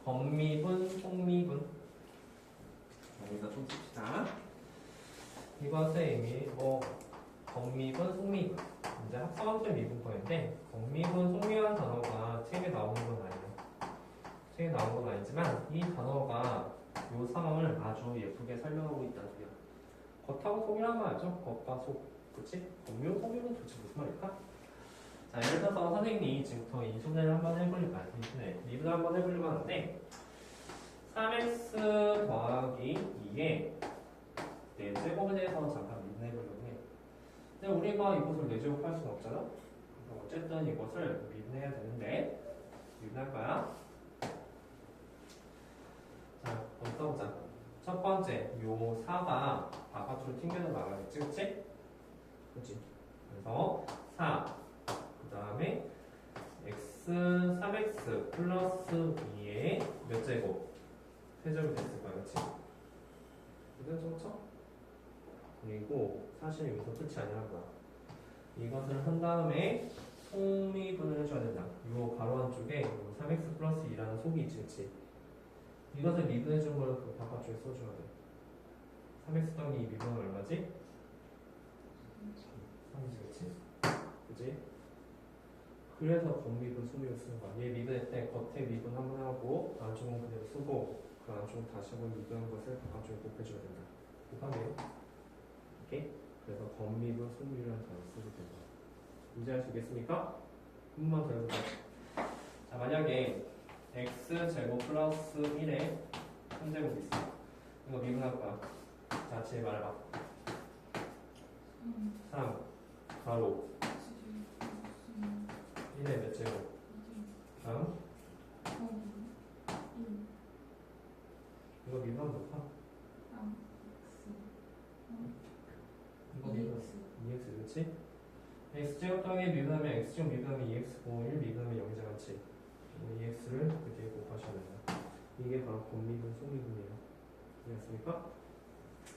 건미분, 속미분. 여기서 좀 씁시다. 이것의 의미 건미분, 속미분. 이제 합성함수 미분법인데 건미분, 속미라는 단어가 책에 나오는 건 아니에요. 책에 나오는 건 아니지만 이 단어가 이 상황을 아주 예쁘게 설명하고 있다는 소리야. 겉하고 속이란 말이죠. 겉과 속. 그치? 건미분, 속미분 도대체 무슨 말일까? 자, 예를 들어서 선생님이 지금부터 이 소개를 한번 해보려고 미분을 한번 해보려고 하는데 3x 더하기 2에 4제곱에 대해서 잠깐 미분해보려고 해. 근데 우리가 이것을 4제곱 할 수는 없잖아? 그래서 어쨌든 이것을 미분해야 되는데 미분할 거야. 자, 먼저 써보자. 첫 번째, 요 4가 바깥으로 튕겨서 나가겠지, 그치? 그치? 그래서 4, 그 다음에 x 3x 플러스 2의 몇 제곱? 세제곱이 됐을 거야, 그치? 이건 좀 쳐? 그리고 사실 여기서 끝이 아니란 거야. 이것을 한 다음에 속미분을 해줘야 된다. 요 가로 안쪽에 요 3x 플러스 2라는 속이 있지, 그치? 이것을 미분해준 걸 그 바깥쪽에 써줘야 돼. 3x 더하기 2 미분은 얼마지? 3이지, 그치? 그치? 그래서 건미분, 속미분 쓰는 거야. 얘 미분할 때 겉에 미분 한번 하고 안쪽은 그대로 쓰고 그 안쪽은 다시 한번 미분한 것을 바깥쪽에 곱해줘야 된다. 곱하네요. 오케이? 그래서 건미분, 속미분이라는 단어를 쓰게 된다. 이해할 수 있겠습니까? 한 번만 더 해보자. 자, 만약에 x제곱 플러스 1에 3제곱 있어. 이거 미분할 거야. 자, 제일 말해봐. 3 가로 1에 몇 제곱? 다음 이거 미분하면 높아. 이거 미분 2x 그렇지? x제곱 더하기 미분하면 x제곱 미분하면 2x고 1 미분하면 0이잖아, 그렇지? 2x를 그 뒤에 곱하셔야 된다. 이게 바로 건미분, 속미분이에요. 이해했습니까?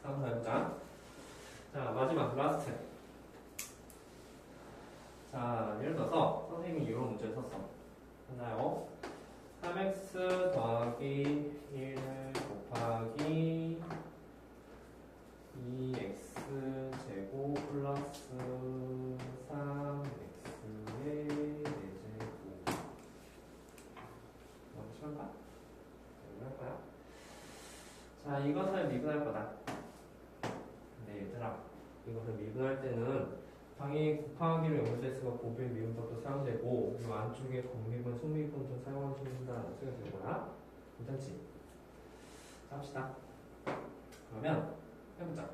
다음 거 해보자. 자, 마지막 라스트. 자, 예를 들어서 선생님이 이런 문제를 썼어. 하나요? 3x 더하기 1 곱하기 2x 제곱 플러스 3x의 4제곱. 너무 심한가? 미분할 거야. 자, 이것을 미분할 거다. 근데 얘들아, 이것을 미분할 때는 당연히 곱하기로 연결됐으니까 곱의 미분법도 사용되고 이 안쪽에 건미분, 속미분도 사용할 수 있다는 소리가 되는 거야. 괜찮지? 자, 합시다. 그러면 해보자.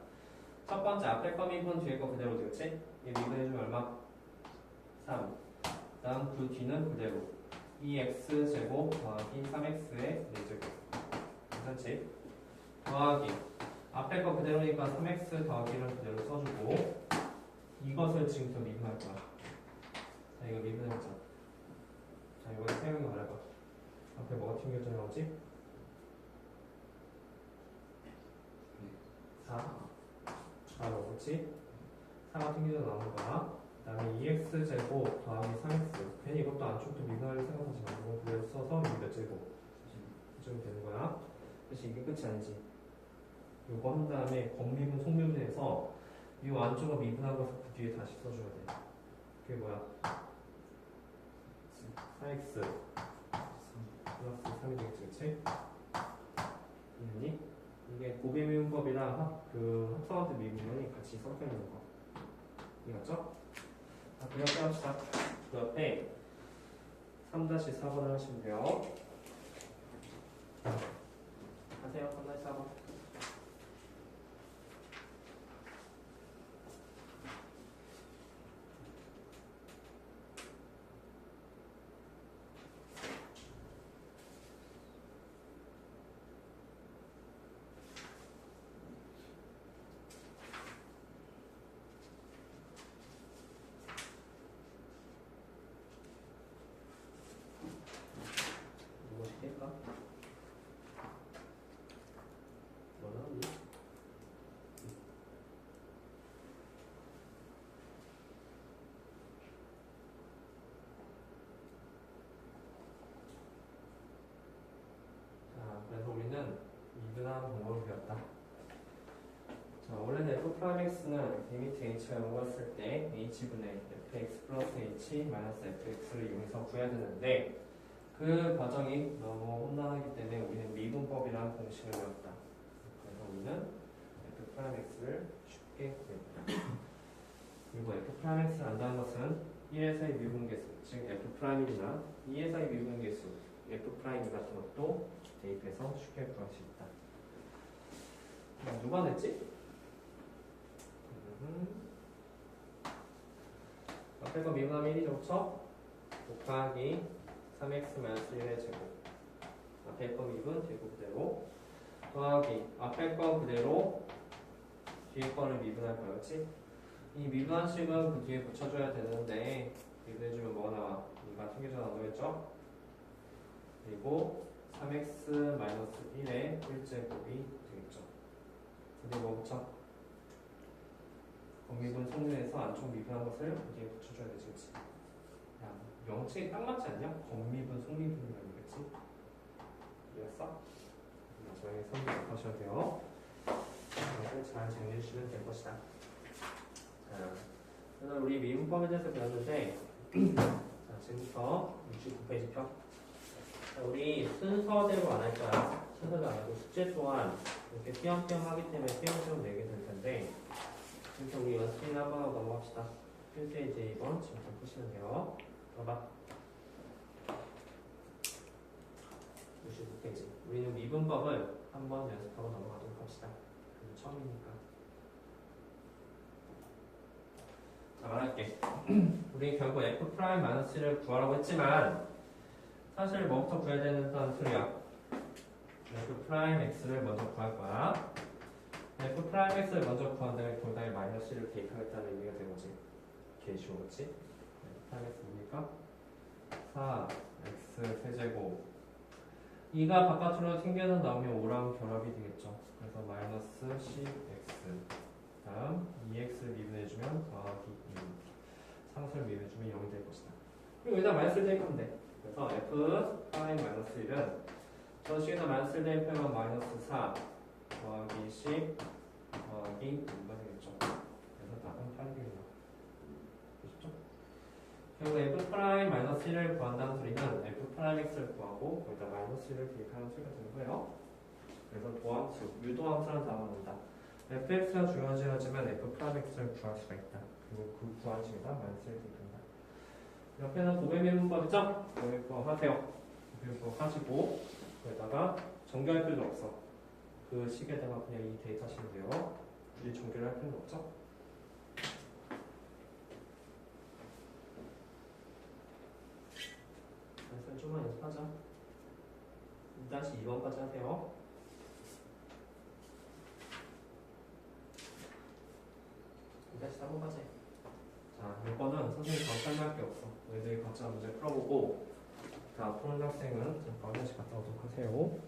첫 번째 앞에 거 미분 뒤에 거 그대로 되겠지? 얘 미분해주면 얼마? 3. 다음 그 뒤는 그대로 2x제곱 더하기 3x의 4제곱. 괜찮지? 더하기 앞에 거 그대로니까 3x 더하기를 그대로 써주고 이것을 지금부터 미분할 거야. 자, 이거 미분해보자. 자, 이거 세영이 말해봐. 앞에 뭐가 튕겨져 나오지? 4. 4로, 그치? 4가 튕겨져 나오는 거야. 그 다음에 2x제곱 더하기 3x. 괜히 이것도 안쪽도 미분할 생각하지 말고 그대로 써서 이게 몇 제곱? 4제곱 되는 거야. 그치? 이게 끝이 아니지. 요거 한 다음에 건미분, 속미분해서 이 안쪽을 미분한 것을 그 뒤에 다시 써줘야 돼. 그게 뭐야? 4x 플러스 3이 되겠지, 그치? 이해니? 이게 곱의 미분법이랑 합성함수 미분법이 같이 섞여 있는 거. 이해갔죠? 자, 그 옆에 합시다. 그 옆에 3-4번을 하시면 돼요. 하세요, 3-4번. x는 리미트 h가 0을 쓸 때 h분의 fx 플러스 h 마이너스 fx를 이용해서 구해야 되는데 그 과정이 너무 혼란하기 때문에 우리는 미분법이라는 공식을 배웠다. 그래서 우리는 f'x를 쉽게 구했다. 그리고 f'x를 안다는 것은 1에서의 미분계수, 즉 f'이나 2에서의 미분계수, f' 같은 것도 대입해서 쉽게 구할 수 있다. 누가 냈지? 앞에 거 미분하면 1이죠, 그쵸? 곱하기 3x-1의 제곱. 앞에 거 미분, 뒤에 거 그대로. 더하기 앞에 거 그대로, 뒤에 거를 미분할 거야, 그치? 이 미분한 식은 그 뒤에 붙여줘야 되는데 미분해주면 뭐가 나와? 2가 튕겨져 나오겠죠? 그리고 3x-1의 1제곱이 되겠죠. 근데 뭐 붙여? 미분 성분에서 안쪽 미분한 것을 여기에 붙여줘야 되지, 그치? 야, 명칭이 딱 맞지 않냐? 건미분, 속미분이라는 거겠지? 이해했어? 마지막에 선물 하셔야 돼요. 이것을 잘 정리해 주시면 될 것이다. 자, 오늘 우리 미분법에 대해서 배웠는데 자, 지금부터 69페이지 펴. 자, 우리 순서대로 안 할 거야. 순서대로 안 하고 숙제 또한 이렇게 띄엄띄엄 하기 때문에 띄엄띄엄 내게 될 텐데 그래서 우리 연습이나 한번 하고 넘어갑시다. 필수페이지 2번 지금부터 푸시면 돼요. 봐봐. 69페이지. 우리는 미분법을 한번 연습하고 넘어가도록 합시다. 그래도 처음이니까. 자, 말할게. 우리 결국 f'-를 구하라고 했지만 사실 뭐부터 구해야 되는 소리야? f'x를 먼저 구할 거야. f'x를 먼저 구한 다음에 거기다가 마이너스를 대입하겠다는 의미가 되는 거지. 개 쉬워, 그치? f'x 뭡니까? 4x 세제곱 2가 바깥으로 튕겨서 나오면 5랑 결합이 되겠죠. 그래서 마이너스 10x 다음 2x를 미분해주면 더하기 2 상수를 미분해주면 0이 될 것이다. 그리고 여기다 마이너스를 대입하면 돼. 그래서 f'-1은 저 식에다 마이너스를 대입하면 마이너스 4 더하기 10 더하기 2가 되겠죠. 그래서 답은 8이 되겠다. 그렇죠? 결국 f'-1을 구한다는 소리는 f'x를 구하고 거기다 마이너스를 대입하는 소리가 되는 거예요. 그래서 도함수, 유도함수라는 단어가 나온다. fx가 중요하지 하지만 f'x를 구할 수가 있다. 그리고 그 구한 식에다 마이너스를 대입한다. 옆에는 고배미분법이죠? 고배미분법 하세요. 고배미분법 하시고 거기다가 정교할 필요 없어. 그 식에다가 그냥 이 대입하시면 돼요. 굳이 정교를 할 필요는 없죠? 그래서 좀만 연습하자. 2-2번까지 하세요. 2-3번까지. 자, 이거는 선생님이 더 설명할 게 없어. 너희들이 각자 문제 풀어보고 다 푸는 학생은 잠깐 화장실 갔다 오도록 하세요.